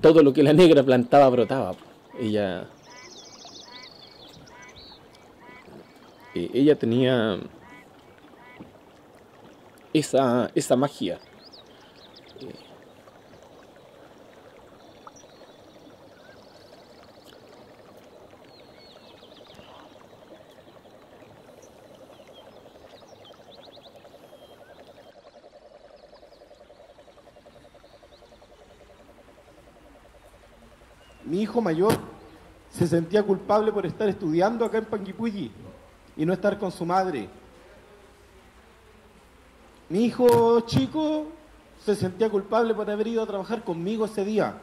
todo lo que la negra plantaba brotaba. Ella tenía esa magia. Mi hijo mayor se sentía culpable por estar estudiando acá en Panguipulli y no estar con su madre. Mi hijo chico se sentía culpable por haber ido a trabajar conmigo ese día.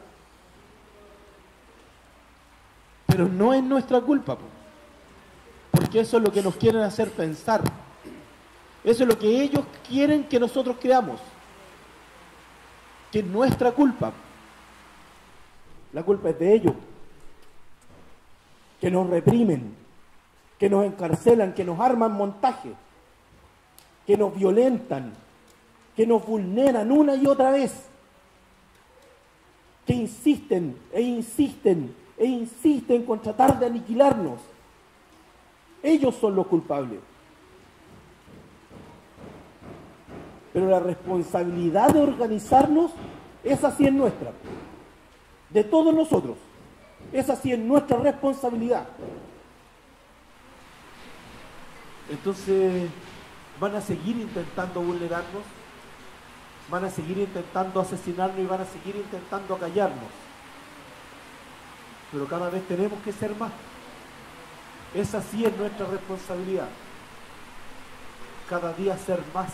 Pero no es nuestra culpa, porque eso es lo que nos quieren hacer pensar. Eso es lo que ellos quieren que nosotros creamos, que es nuestra culpa. La culpa es de ellos, que nos reprimen, que nos encarcelan, que nos arman montaje, que nos violentan, que nos vulneran una y otra vez, que insisten e insisten e insisten con tratar de aniquilarnos. Ellos son los culpables. Pero la responsabilidad de organizarnos, esa sí es nuestra, de todos nosotros. Esa sí es nuestra responsabilidad. Entonces, van a seguir intentando vulnerarnos, van a seguir intentando asesinarnos y van a seguir intentando acallarnos. Pero cada vez tenemos que ser más. Esa sí es nuestra responsabilidad. Cada día ser más.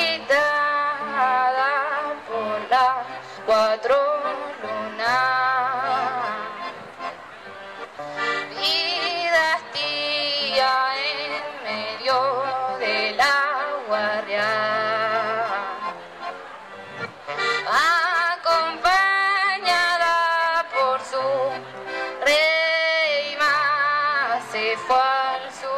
Visitada por las 4 lunas, vida tía en medio de la guardia, acompañada por su rey más se fue al sur.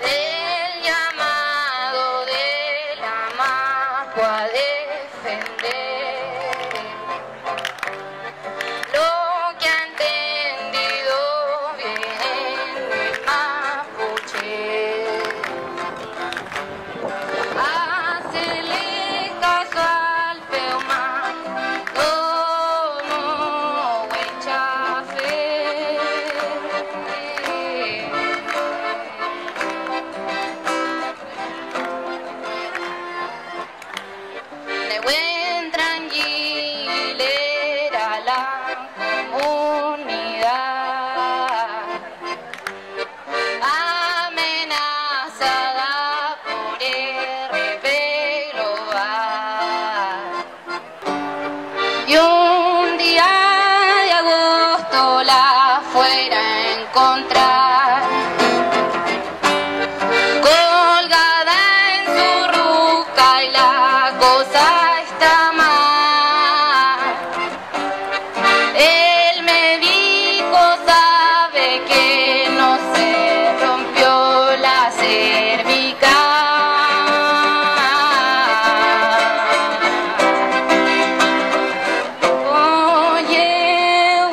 El llamado de la majo a defender lo que ha entendido bien el mapuche. Hacerle caso al peumán como buen chafer. De buen tranquilera la comunidad, amenazada por RP global. Y un día de agosto la fuera a encontrar colgada en su ruca y la cosa está mal. Él me dijo, sabe que no se rompió la cervical. Oye,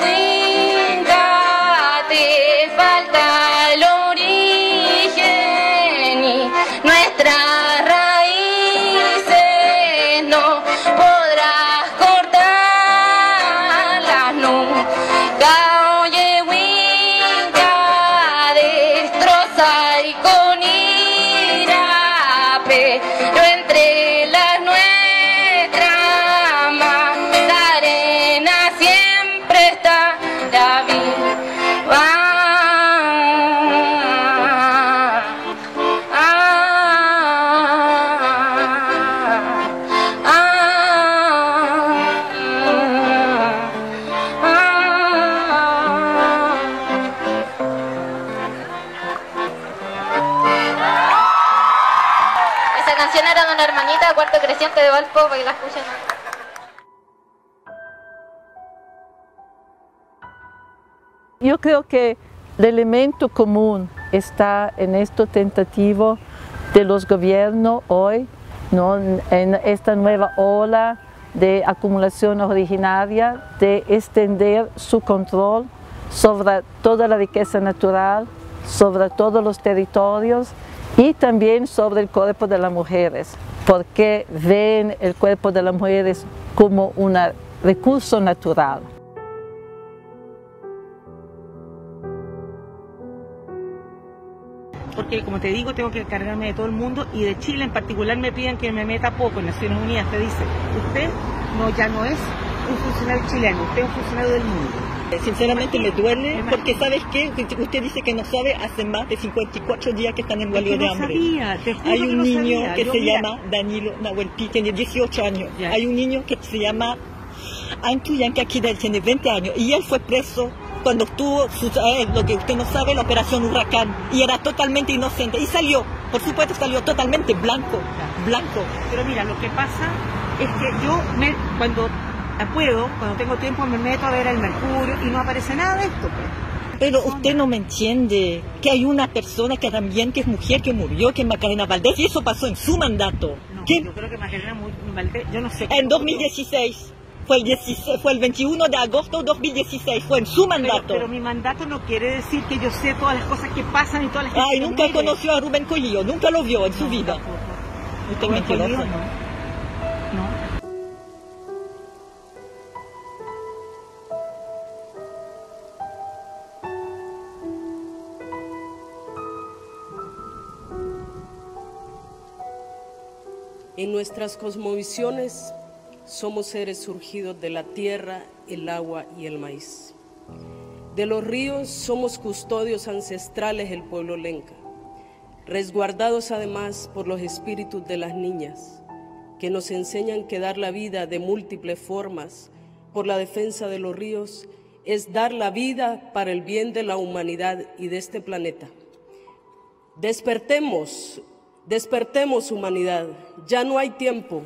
Winca, te falta poner a una hermanita, cuarto creciente de Valpo, para que la escuchen. Yo creo que el elemento común está en esta tentativa de los gobiernos hoy, ¿no? En esta nueva ola de acumulación originaria, de extender su control sobre toda la riqueza natural, sobre todos los territorios y también sobre el cuerpo de las mujeres, porque ven el cuerpo de las mujeres como un recurso natural. Porque, como te digo, tengo que encargarme de todo el mundo y de Chile en particular me piden que me meta poco. En Naciones Unidas te dice, usted ya no es un funcionario chileno, usted es un funcionario del mundo. Sinceramente me duele porque ¿sabes qué? Usted dice que no sabe, hace más de 54 días que están en huelga de hambre. Hay un niño que se llama Danilo Nahuelpi, tiene 18 años. Ya. Hay un niño que se llama Antu Yankakidel, tiene 20 años y él fue preso cuando estuvo, lo que usted no sabe, la operación Huracán, y era totalmente inocente, y salió, por supuesto salió totalmente blanco. Pero mira, lo que pasa es que yo cuando tengo tiempo me meto a ver el Mercurio y no aparece nada de esto. Pero usted no me entiende, que hay una persona que también, que es mujer, que murió, que es Macarena Valdés, y eso pasó en su mandato. No, yo creo que Macarena Valdés, yo no sé. En 2016. Fue el 21 de agosto de 2016, fue en su mandato. Pero mi mandato no quiere decir que yo sé todas las cosas que pasan y todas las cosas que nunca muere. conoció a Rubén Collillo, nunca lo vio en su vida. Tampoco. Usted me Collillo, no. No. En nuestras cosmovisiones somos seres surgidos de la tierra, el agua y el maíz. De los ríos somos custodios ancestrales del pueblo lenca, resguardados además por los espíritus de las niñas, que nos enseñan que dar la vida de múltiples formas por la defensa de los ríos es dar la vida para el bien de la humanidad y de este planeta. Despertemos, despertemos humanidad, ya no hay tiempo.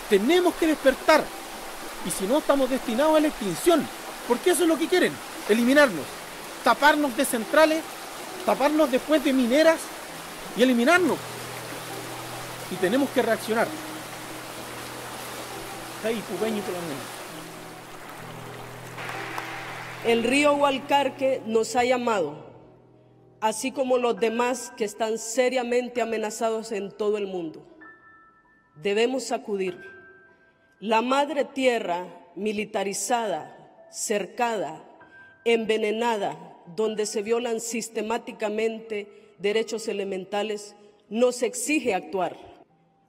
Tenemos que despertar, y si no estamos destinados a la extinción, porque eso es lo que quieren, eliminarnos, taparnos de centrales, taparnos después de mineras y eliminarnos. Y tenemos que reaccionar. Ahí, Pupeño, por lo menos. El río Hualcarque nos ha llamado, así como los demás que están seriamente amenazados en todo el mundo. Debemos acudir. La madre tierra militarizada, cercada, envenenada, donde se violan sistemáticamente derechos elementales, nos exige actuar.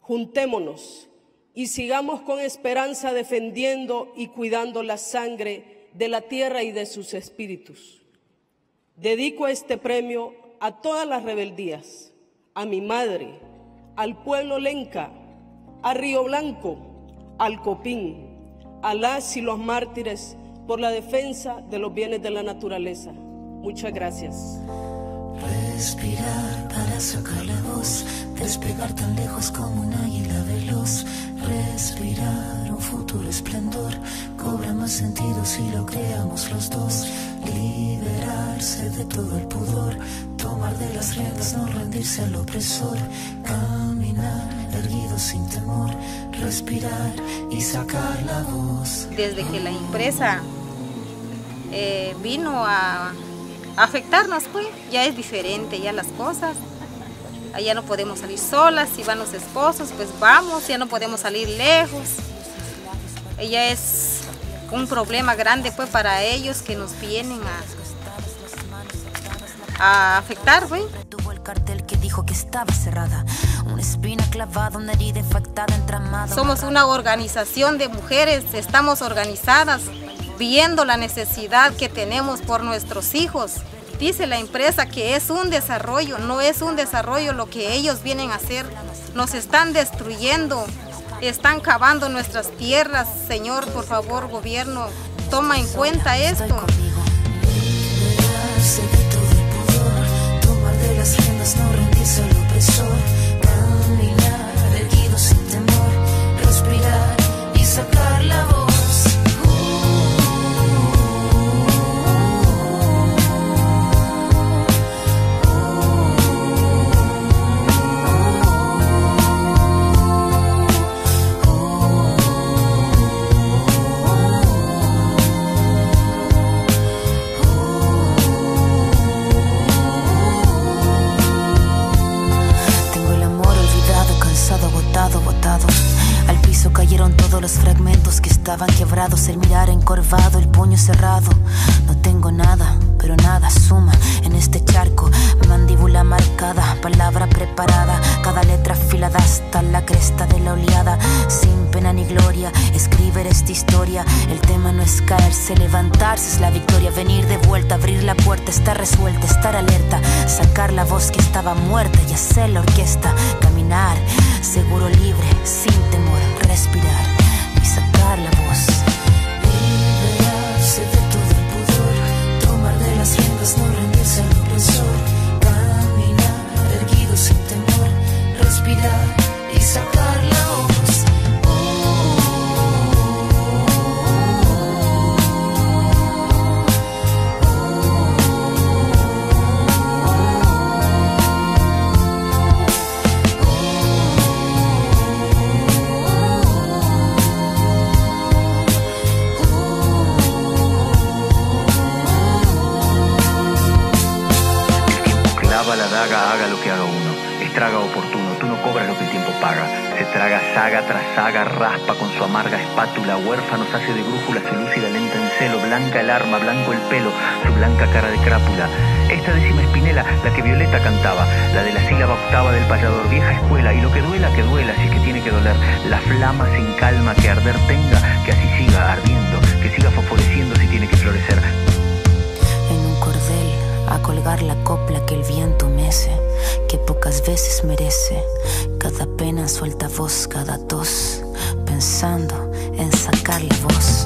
Juntémonos y sigamos con esperanza defendiendo y cuidando la sangre de la tierra y de sus espíritus. Dedico este premio a todas las rebeldías, a mi madre, al pueblo lenca, a Río Blanco, al Copín, a las y los mártires por la defensa de los bienes de la naturaleza. Muchas gracias. Respirar para sacar la voz, despegar tan lejos como un águila veloz. Respirar un futuro esplendor, cobra más sentido si lo creamos los dos. Liberarse de todo el pudor, tomar de las riendas, no rendirse al opresor. Caminar erguido sin temor, respirar y sacar la voz. Desde que la empresa vino a afectarnos, pues ya es diferente ya las cosas. Allá no podemos salir solas, si van los esposos, pues vamos, ya no podemos salir lejos. Ella es un problema grande pues para ellos que nos vienen a afectar, pues. Tuvo el cartel que dijo que estaba cerrada, una espina clavada, una herida infectada, entramada. Somos una organización de mujeres, estamos organizadas, viendo la necesidad que tenemos por nuestros hijos. Dice la empresa que es un desarrollo, no es un desarrollo lo que ellos vienen a hacer. Nos están destruyendo, están cavando nuestras tierras. Señor, por favor, gobierno, toma en cuenta esto. Liberarse de todo el pudor, tomar de las riendas, no rendirse al opresor. Caminar erguido sin temor, respirar y sacar la voz. Botado. Al piso cayeron todos los fragmentos que estaban quebrados. El mirar encorvado, el puño cerrado. No tengo nada, pero nada suma en este charco. Mandíbula marcada, palabra preparada, cada letra afilada hasta la cresta de la oleada. Sin pena ni gloria, escribir esta historia. El tema no es caerse, levantarse es la victoria. Venir de vuelta, abrir la puerta, estar resuelta, estar alerta. Sacar la voz que estaba muerta y hacer la orquesta. Caminar, seguro, libre, sin temor, respirar y sacar la voz. Liberarse de todo el pudor, tomar de las riendas, no rendirse al opresor. Caminar erguido sin temor, respirar y sacar la voz. La daga, haga lo que haga uno, estraga oportuno, tú no cobras lo que el tiempo paga. Se traga saga tras saga, raspa con su amarga espátula, huérfanos hace de brújula, se lúcida lenta en celo, blanca el arma, blanco el pelo, su blanca cara de crápula. Esta décima espinela, la que Violeta cantaba, la de la sílaba octava del payador, vieja escuela, y lo que duela, si es que tiene que doler, la flama sin calma que arder tenga, que así siga ardiendo, que siga fosforeciendo si tiene que florecer. En un cordel, a colgar la copla que el viento mece, que pocas veces merece. Cada pena suelta voz, cada tos, pensando en sacar la voz.